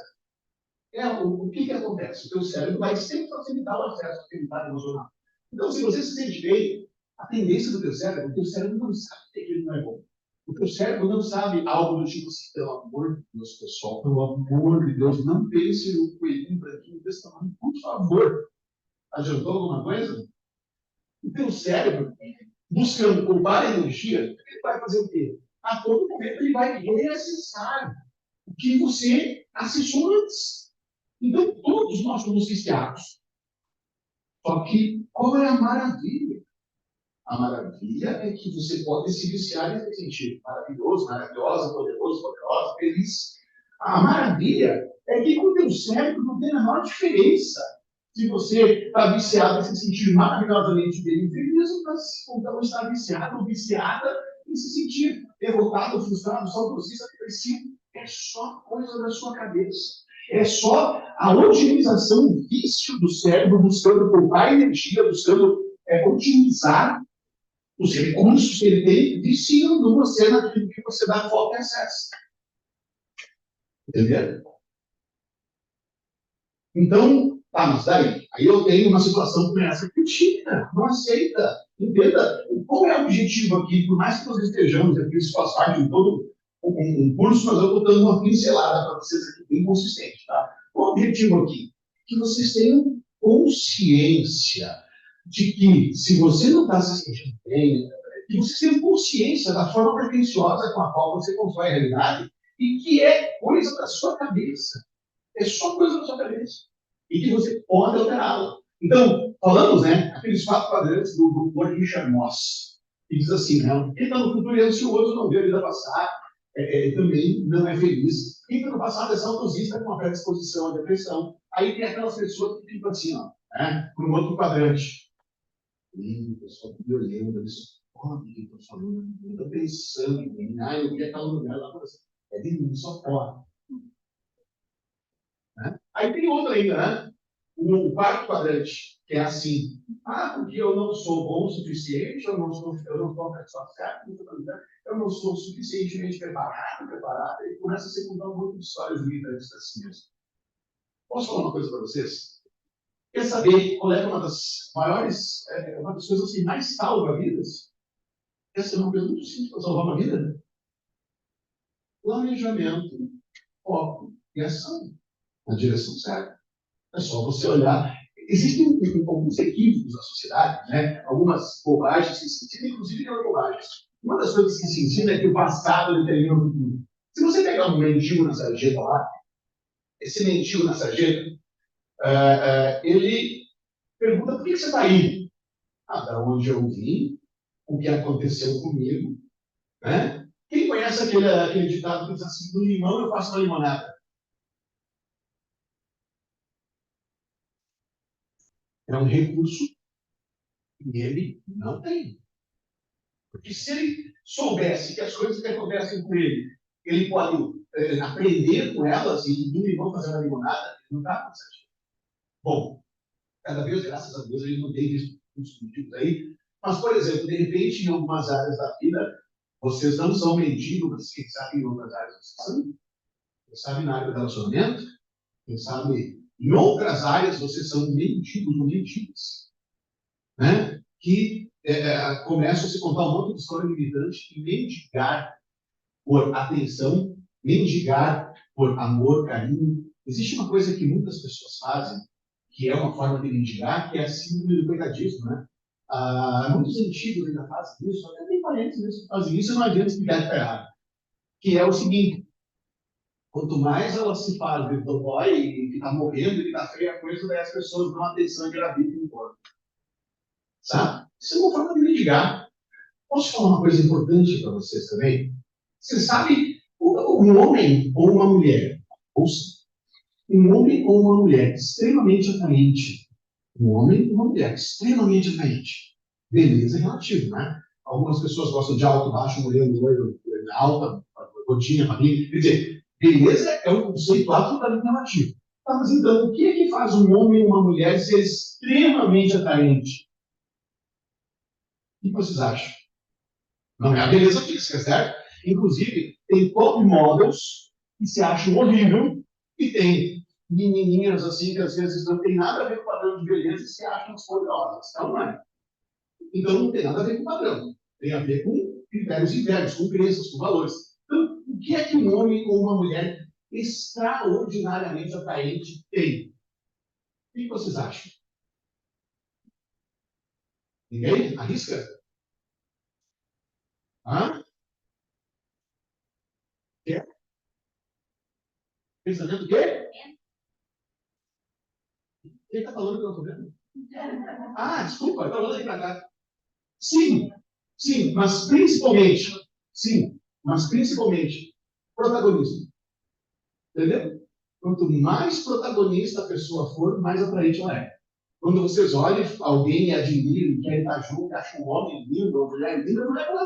o que acontece? O teu cérebro vai sempre facilitar o acesso àquele estado emocional. Então, se você se sente bem, a tendência do teu cérebro não sabe que aquilo não é bom. O teu cérebro não sabe algo do tipo assim, pelo amor de Deus, pessoal, pelo amor de Deus, não pense no coelhinho branquinho desse tamanho, por favor. Adiantou alguma coisa? O teu cérebro, buscando poupar energia, ele vai fazer o quê? A todo momento ele vai reacessar o que você acessou antes. Então, todos nós somos viciados. Só que, qual é a maravilha? A maravilha é que você pode se viciar e se sentir maravilhoso, maravilhosa, poderoso, poderosa, feliz. A maravilha é que com o teu cérebro não tem a menor diferença se você está viciado em se sentir maravilhosamente bem e feliz, ou então está viciado ou viciada em se sentir derrotado, frustrado, saudosista, depressivo. É só coisa da sua cabeça. É só a otimização, o vício do cérebro buscando poupar energia, buscando otimizar os recursos que ele tem, viciando você naquilo que você dá foco e acesso. Entendeu? Então, tá, mas daí? Aí eu tenho uma situação como essa. Critica, não aceita. Entenda qual é o objetivo aqui, por mais que nós estejamos aqui, isso faz parte de todo um curso, mas eu estou dando uma pincelada para vocês aqui, bem consistente, tá? Qual é o objetivo aqui? Que vocês tenham consciência de que, se você não está se sentindo bem, que vocês tenham consciência da forma pretensiosa com a qual você constrói a realidade e que é coisa da sua cabeça. É só coisa da sua cabeça. E que você pode alterá-la. Então, falamos, né, aqueles 4 quadrantes do doutor Richard Moss, que diz assim, né, quem está no futuro é ansioso, não vê a vida passar, também não é feliz. Quem está no passado é saudosista, com uma predisposição à depressão. Aí tem aquelas pessoas que ficam assim, ó, né, para um outro quadrante. Pessoal, que olhando, eles, o que eu estou falando? Eu estou pensando, eu vi aquela mulher lá, É de mim, só pode. Né? Aí tem outra ainda, né? O quarto quadrante, que é assim. Ah, porque eu não sou bom o suficiente, eu não estou com a pessoa certa, eu não sou suficientemente preparado, e começa a se contar um monte de histórias limitantes assim mesmo. Posso falar uma coisa para vocês? Quer saber qual é uma das maiores, uma das coisas que mais salva vidas? Essa é uma coisa muito simples para salvar uma vida, né? Planejamento, foco e ação na direção certa. É só você olhar. Existem alguns equívocos na sociedade, né? Algumas bobagens que se ensinam, inclusive aquelas bobagens. Uma das coisas que se ensina é que o passado determina o futuro. Se você pegar um mendigo na sarjeta lá, esse mendigo na sarjeta, ele pergunta por que você está aí? Ah, da onde eu vim, o que aconteceu comigo, né? Quem conhece aquele ditado que diz assim, do limão eu faço uma limonada? É um recurso que ele não tem. Porque se ele soubesse que as coisas que acontecem com ele, ele pode aprender com elas e do limão fazer uma limonada, ele não está pensando. Bom, cada vez, graças a Deus, a gente não tem visto muitos motivos aí. Mas, por exemplo, de repente, em algumas áreas da vida, vocês não são mendigos, mas quem sabe em outras áreas vocês são. Quem sabe na área do relacionamento, quem sabe em outras áreas vocês são mendigos ou mendigas, né? Que começam a se contar um monte de história limitante e mendigar por atenção, mendigar por amor, carinho. Existe uma coisa que muitas pessoas fazem, que é uma forma de mendigar, que é a síndrome do coitadismo, né? Muitos antigos ainda fazem isso, até tem parentes mesmo que fazem isso, e não adianta explicar que está errado. Que é o seguinte, quanto mais ela se faz de dodói e que está morrendo e que está feia a coisa, daí as pessoas dão atenção e gravitam no corpo. Sabe? Isso é uma forma de mendigar. Posso falar uma coisa importante para vocês também? Você sabe, um homem ou uma mulher, ouça, um homem ou uma mulher extremamente atraente, um homem ou uma mulher extremamente atraente, beleza é relativo, né? Algumas pessoas gostam de alto, baixo, moreno, loiro, alta, gotinha, magrinha. Quer dizer, beleza é um conceito absolutamente relativo. Tá, mas então, o que é que faz um homem ou uma mulher ser extremamente atraente? O que vocês acham? Não é a beleza física, certo? Inclusive, tem top models que se acham horrível e tem menininhas assim que às vezes não tem nada a ver com o padrão de beleza e se acham poderosas. Então, não é. Então, não tem nada a ver com o padrão. Tem a ver com critérios internos, com crenças, com valores. Então, o que é que um homem ou uma mulher extraordinariamente atraente tem? O que vocês acham? Ninguém? Arrisca? Hã? Quer? Pensamento o quê? Quem está falando que eu não estou vendo? Ah, desculpa, está falando aí para cá. Sim, sim, mas principalmente, protagonismo. Entendeu? Quanto mais protagonista a pessoa for, mais atraente ela é. Quando vocês olham alguém e admiram, querem estar junto, acham um homem lindo, uma mulher linda, não é pela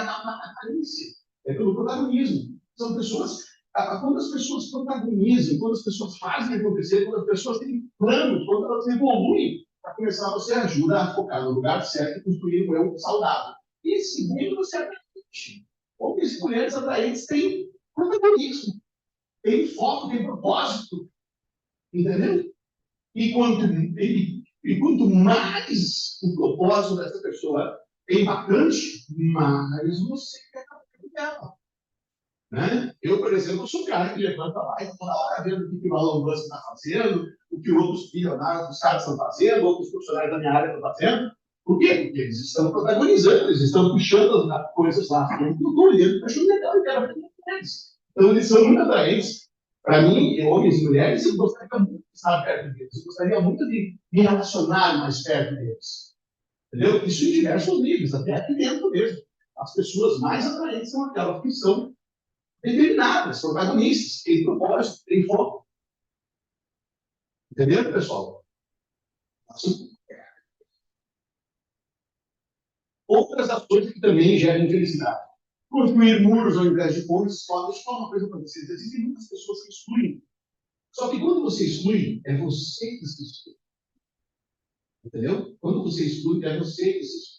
na aparência, é pelo protagonismo. São pessoas, quando as pessoas protagonizam, quando as pessoas fazem acontecer, quando as pessoas têm planos, quando elas evoluem, para começar, você ajuda a focar no lugar certo e construir um eu saudável. E segundo, você atraente. Homens e mulheres atraentes têm protagonismo, têm foco, têm propósito, entendeu? E quanto mais o propósito dessa pessoa é impactante, mais você quer dela. Né? Eu, por exemplo, sou um cara que levanta lá e toda hora vendo o que o Elon Musk está fazendo, o que outros bilionários dos caras estão fazendo, outros profissionais da minha área estão fazendo. Por quê? Porque eles estão protagonizando, eles estão puxando as coisas lá. Eu estou olhando, achando legal, eu quero aprender com eles. Então, eles são muito atraentes. Para mim, homens e mulheres, eu gostaria muito de estar perto deles. Eu gostaria muito de me relacionar mais perto deles. Entendeu? Isso em diversos níveis, até aqui dentro mesmo. As pessoas mais atraentes são aquelas que são determinadas, protagonistas, têm propósito, têm foco. Entendeu, pessoal? Assim, outras ações que também geram infelicidade. Construir muros ao invés de pontes. Deixa eu falar uma coisa para vocês. Existem muitas pessoas que excluem. Só que quando você exclui, é você que se exclui. Entendeu? Quando você exclui, é você que se exclui.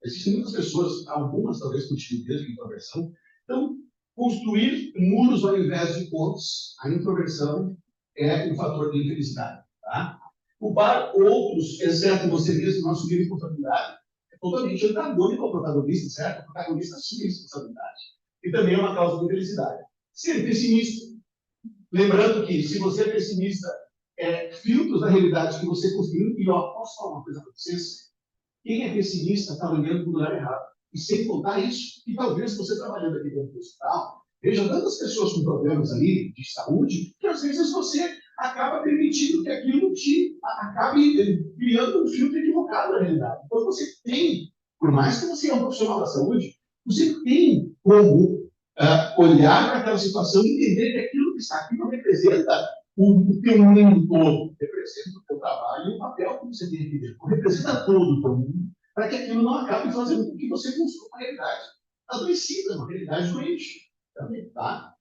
Existem muitas pessoas, algumas talvez contigo mesmo, introversão. Então, construir muros ao invés de pontes, a introversão é um fator de infelicidade. Tá? Culpar outros, exceto você mesmo, não assumir responsabilidade, é totalmente antagônico ao protagonista, certo? O protagonista assume responsabilidade. E também é uma causa de infelicidade. Ser pessimista. Lembrando que, se você é pessimista, filtros da realidade que você construiu, e ó, posso falar uma coisa para vocês? Quem é pessimista está olhando para o lugar errado. E sem contar isso, que talvez você trabalhando aqui dentro do hospital, veja tantas pessoas com problemas ali de saúde, que às vezes você acaba permitindo que aquilo te acabe criando um filtro equivocado da realidade. Então você tem, por mais que você é um profissional da saúde, você tem como olhar para aquela situação e entender que aquilo que está aqui não representa o teu mundo todo, representa o teu trabalho e o papel que você tem aqui dentro, representa todo o teu mundo, para que aquilo não acabe fazendo com que você construa uma realidade adoecida, uma realidade doente. Também, tá?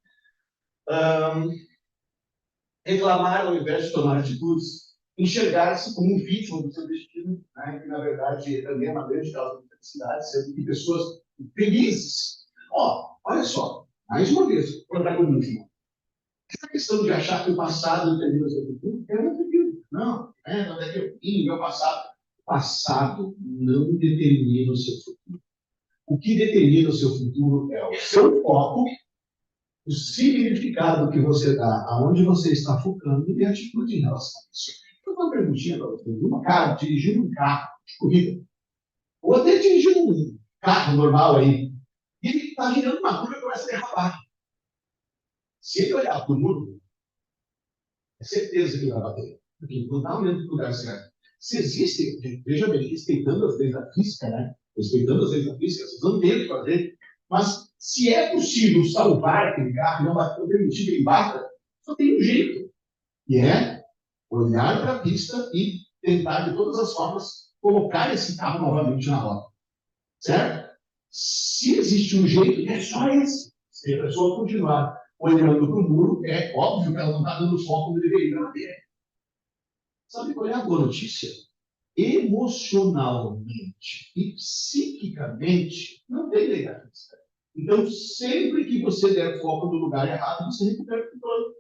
Reclamar ao invés de tomar atitudes, enxergar-se como um vítima do seu destino, né, que na verdade também é uma grande causa de felicidade, sendo que pessoas felizes. Olha só, mais uma vez, protagonismo. Essa questão de achar que o passado determina o seu futuro é muito difícil. Não é que eu vim, meu passado. O passado não determina o seu futuro. O que determina o seu futuro é o seu foco, o significado que você dá, aonde você está focando e a atitude em relação a isso. Eu vou uma perguntinha para você. Um cara dirigindo um carro de corrida, ou até dirigindo um carro normal aí, e ele está girando uma curva e começa a derrapar. Se ele olhar para o muro, é certeza que ele vai bater. Porque ele não está olhando para o lugar certo. Se existe, veja bem, respeitando as leis da física, né? Respeitando as leis da física, vocês não têm o que fazer. Mas se é possível salvar aquele carro, não permitir que ele bata, só tem um jeito. E é olhar para a pista e tentar, de todas as formas, colocar esse carro novamente na rota. Certo? Se existe um jeito, é só esse. Se a pessoa continuar olhando para o muro, é óbvio que ela não está dando foco onde deveria bater. Sabe qual é a boa notícia? Emocionalmente e psiquicamente, não tem lei da física. Então, sempre que você der foco no lugar errado, você recupera o controle.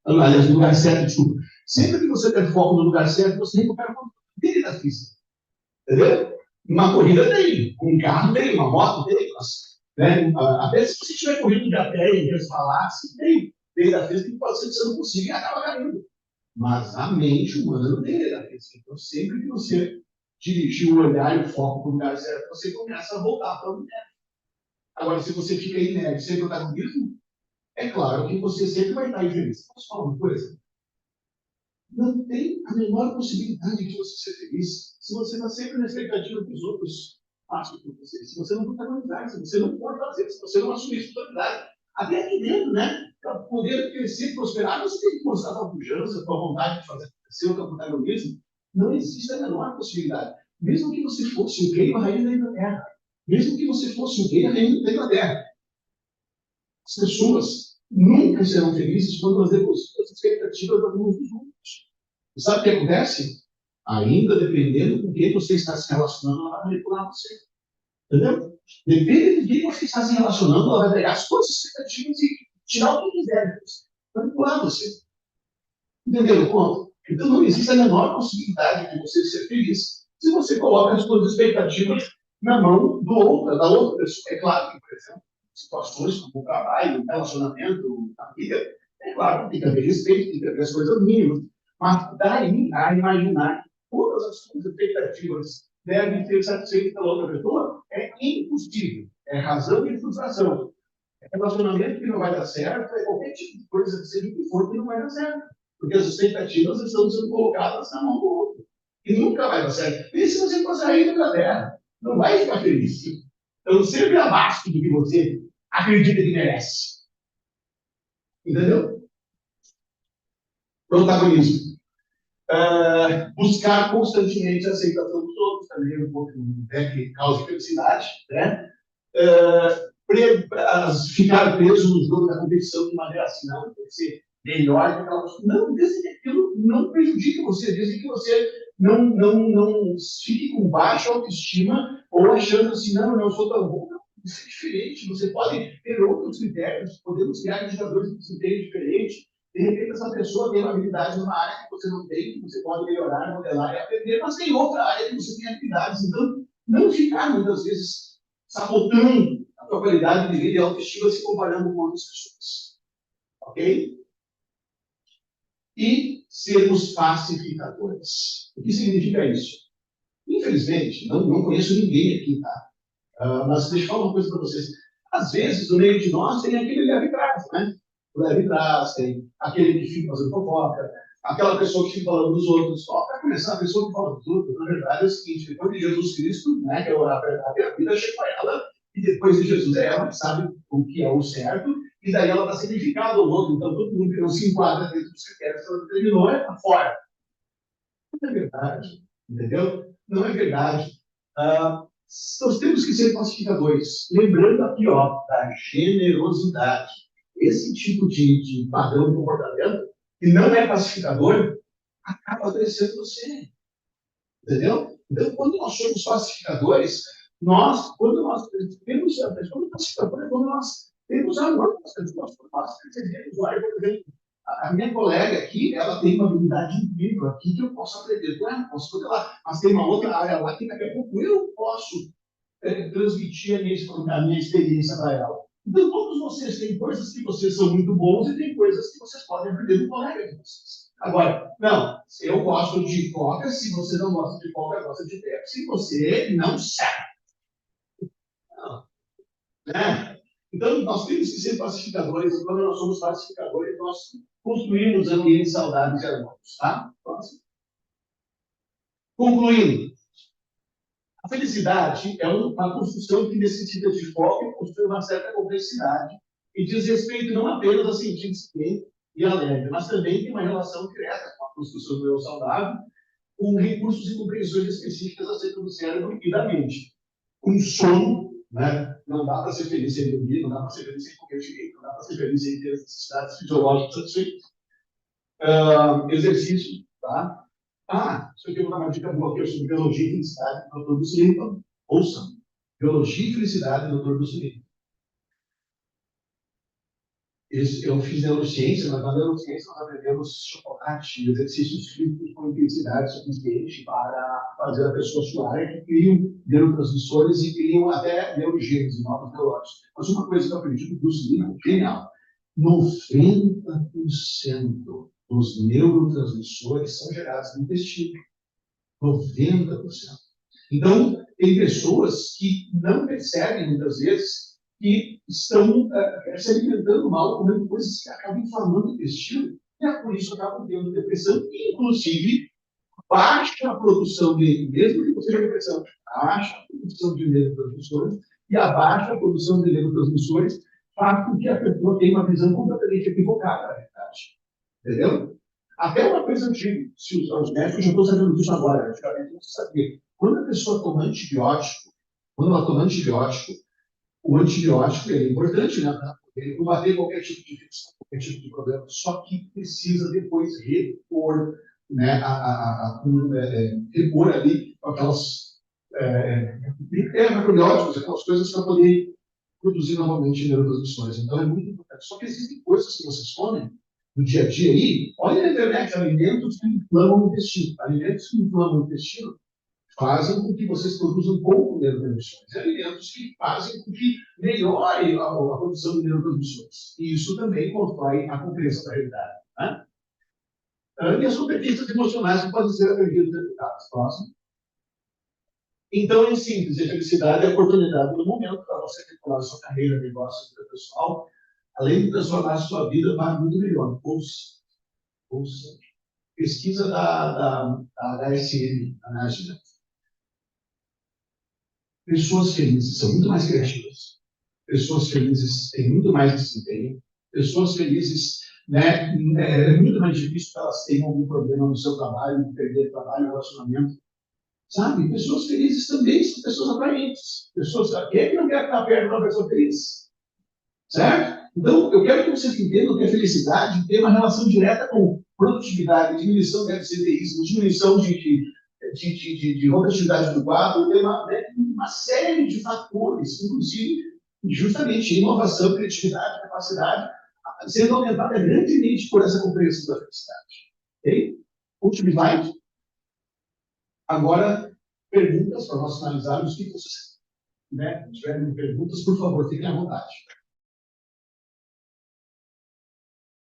Aliás, no lugar certo, desculpa. Sempre que você der foco no lugar certo, você recupera o controle. Lei da física. Entendeu? Uma corrida tem, um carro tem, uma moto tem, né? Até se você estiver correndo de a pé e resvalar, você tem lei da física que pode ser que você não consiga e acaba caindo. Mas a mente humana não tem lei da física. Então, sempre que você dirigir o olhar e o foco para o lugar certo, você começa a voltar para o lugar. Agora, se você fica inerte, sem protagonismo, é claro que você sempre vai estar infeliz. Posso falar uma coisa? Não tem a menor possibilidade de você ser feliz se você está sempre na expectativa que os outros façam por você. Se você não protagonizar, se você não for fazer, se você não assumir responsabilidade. Até aqui dentro, né? Para poder crescer e prosperar, você tem que mostrar a sua pujança, a sua vontade de fazer acontecer, o seu protagonismo. Não existe a menor possibilidade. Mesmo que você fosse o rei ou a rainha da Inglaterra. Mesmo que você fosse o rei ou a rainha da Inglaterra. As pessoas nunca serão felizes quando elas depositam as expectativas de alguns dos outros. E sabe o que acontece? Ainda dependendo com quem você está se relacionando, ela vai manipular você. Entendeu? Depende de quem você está se relacionando, ela vai pegar as suas expectativas e tirar o que quiser de você. Manipular você. Entendeu o ponto? Então não existe a menor possibilidade de você ser feliz se você coloca as suas expectativas na mão da outra pessoa. É claro que, por exemplo, situações como o trabalho, relacionamento, família, é claro, tem que haver respeito, tem que haver as coisas mínimas. Mas daí a imaginar que todas as suas expectativas devem ser satisfeitas pela outra pessoa é impossível. É razão de frustração. É relacionamento que não vai dar certo, é qualquer tipo de coisa, seja o que for, que não vai dar certo. Porque as expectativas estão sendo colocadas na mão do outro. E nunca vai dar certo. E se você for sair da terra, não vai ficar feliz. Então, sempre abaixo do que você acredita que merece. Entendeu? Protagonismo. Buscar constantemente a aceitação dos outros também é um pouco que causa felicidade, né? ficar preso no jogo da competição de maneira assim, não, tem que ser melhor que aquela pessoa. Não, desde que aquilo não prejudique você, desde que você não fique com baixa autoestima ou achando assim, não, eu não sou tão bom. Não, isso é diferente. Você pode ter outros critérios, podemos criar indicadores de desempenho diferentes. De repente, essa pessoa tem uma habilidade numa área que você não tem, que você pode melhorar, modelar e aprender, mas tem outra área que você tem habilidades. Então, não ficar muitas vezes sabotando a tua qualidade de vida e autoestima se comparando com outras pessoas. Ok? E sermos pacificadores. O que significa isso? Infelizmente, não conheço ninguém aqui, tá? Mas deixa eu falar uma coisa para vocês. Às vezes, no meio de nós, tem aquele leve trás, né? O leve trás, tem aquele que fica fazendo fofoca, aquela pessoa que fica falando dos outros. Para começar, a pessoa que fala dos outros, na verdade, é o seguinte: depois de Jesus Cristo, né, que é a verdade, a vida chega para ela, e depois de Jesus é ela que sabe o que é o certo, e daí ela está significando ao outro. Então, todo mundo que não se enquadra dentro dos critérios que ela determinou é para fora. Não é verdade, entendeu? Não é verdade. Nós temos que ser pacificadores. Lembrando aqui, ó, da generosidade. Esse tipo de padrão de comportamento, que não é pacificador, acaba adoecendo você. Entendeu? Então, quando nós somos pacificadores, quando nós pacificador é quando nós temos amor pelas pessoas, quando nós percebemos, olha, por exemplo, a minha colega aqui, ela tem uma habilidade incrível aqui que eu posso aprender com ela, posso modelar, mas tem uma outra área lá que daqui a pouco eu posso transmitir a minha experiência para ela. Então, todos vocês têm coisas que vocês são muito bons e tem coisas que vocês podem aprender do colega de vocês. Agora, não, eu gosto de coca, se você não gosta de coca, gosta de Pepsi, você não sabe. Não, né? Então, nós temos que ser pacificadores, e quando nós somos pacificadores, nós construímos ambientes saudáveis e harmônicos. Tá? Próximo. Concluindo, a felicidade é uma construção que necessita de foco e possui uma certa complexidade e diz respeito não apenas a sentir-se bem e alegre, mas também tem uma relação direta com a construção do eu saudável, com recursos e compreensões específicas acerca do cérebro e da mente. Com sono, né? Não dá para ser feliz sem dormir, não dá para ser feliz sem comer direito, não dá para ser feliz sem ter as necessidades fisiológicas satisfeitas. Exercício, tá? Isso aqui eu vou dar uma dica boa aqui sobre biologia e felicidade do Dr. Bruce Lipton. Ouçam. Biologia e felicidade do Dr. Bruce Lipton. Eu fiz neurociência, mas na neurociência nós aprendemos chocolate, exercícios físicos com intensidade suficiente para fazer a pessoa suar, que criam neurotransmissores e criam até neurogênesis e novos neurônios. Mas uma coisa que eu aprendi com o Bruce Lipton, genial, 90% dos neurotransmissores são gerados no intestino. 90%. Então, tem pessoas que não percebem, muitas vezes, que estão se alimentando mal, comendo coisas que acabam inflamando o intestino, e por isso acabam tendo depressão, inclusive baixa a produção de, mesmo que você tenha depressão, baixa a produção de neurotransmissores, e a baixa produção de neurotransmissores faz com que a pessoa tenha uma visão completamente equivocada da realidade. Entendeu? Até uma coisa antiga, se os médicos já estão sabendo disso agora, antigamente não se sabia. Quando a pessoa toma antibiótico, o antibiótico é importante, né, para poder combater qualquer tipo de infecção, qualquer tipo de problema, só que precisa depois repor, né, repor ali aquelas macrobióticos, aquelas coisas para poder produzir novamente neurotransmissores. Então é muito importante. Só que existem coisas que vocês comem no dia a dia aí, olha na internet, alimentos que inflamam o intestino. Alimentos que inflamam o intestino fazem com que vocês produzam pouco neurotransmissores. Alimentos que fazem com que melhore a produção de neurotransmissores. E isso também constrói a compreensão da realidade. Né? E as competências emocionais que podem ser aprendidas e executadas. Próximo. Então, em síntese, a felicidade é a oportunidade do momento para você calcular sua carreira, negócio, vida pessoal, além de transformar a sua vida para muito melhor. Ouça. Pesquisa da HSM, a National. Pessoas felizes são muito mais criativas. Pessoas felizes têm muito mais desempenho. Pessoas felizes, né, é muito mais difícil que elas tenham algum problema no seu trabalho, perder trabalho, relacionamento. Sabe? Pessoas felizes também são pessoas atraentes. Quem não quer estar perto de uma pessoa feliz? Certo? Então, eu quero que vocês entendam que a felicidade tem uma relação direta com produtividade, diminuição de absenteísmo, diminuição de rotatividade do quadro, tem uma série de fatores, inclusive, justamente inovação, criatividade, capacidade, sendo aumentada grandemente por essa compreensão da felicidade. Ok? Último slide. Agora, perguntas para nós finalizarmos. O que vocês tiverem perguntas, por favor, fiquem à vontade.